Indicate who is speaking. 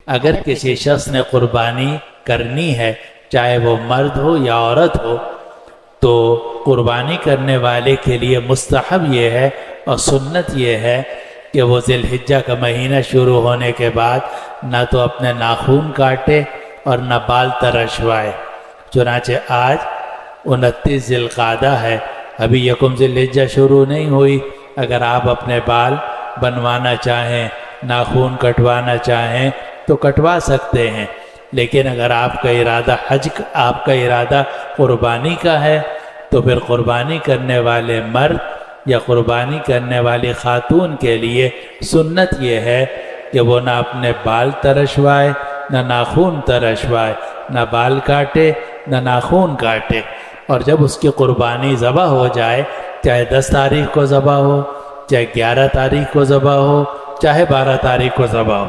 Speaker 1: اگر کسی شخص نے قربانی کرنی ہے، چاہے وہ مرد ہو یا عورت ہو، تو قربانی کرنے والے کے لیے مستحب یہ ہے اور سنت یہ ہے کہ وہ ذی الحجہ کا مہینہ شروع ہونے کے بعد نہ تو اپنے ناخون کاٹے اور نہ بال ترشوائے۔ چنانچہ آج 29 ذی القعدہ ہے، ابھی یکم ذی الحجہ شروع نہیں ہوئی۔ اگر آپ اپنے بال بنوانا چاہیں، ناخون کٹوانا چاہیں تو کٹوا سکتے ہیں، لیکن اگر آپ کا ارادہ قربانی کا ہے تو پھر قربانی کرنے والے مرد یا قربانی کرنے والی خاتون کے لیے سنت یہ ہے کہ وہ نہ اپنے بال ترشوائے، نہ ناخون ترشوائے، نہ بال کاٹے نہ ناخون کاٹے، اور جب اس کی قربانی ذبح ہو جائے، چاہے 10 تاریخ کو ذبح ہو، چاہے 11 تاریخ کو ذبح ہو، چاہے 12 تاریخ کو ذبح ہو،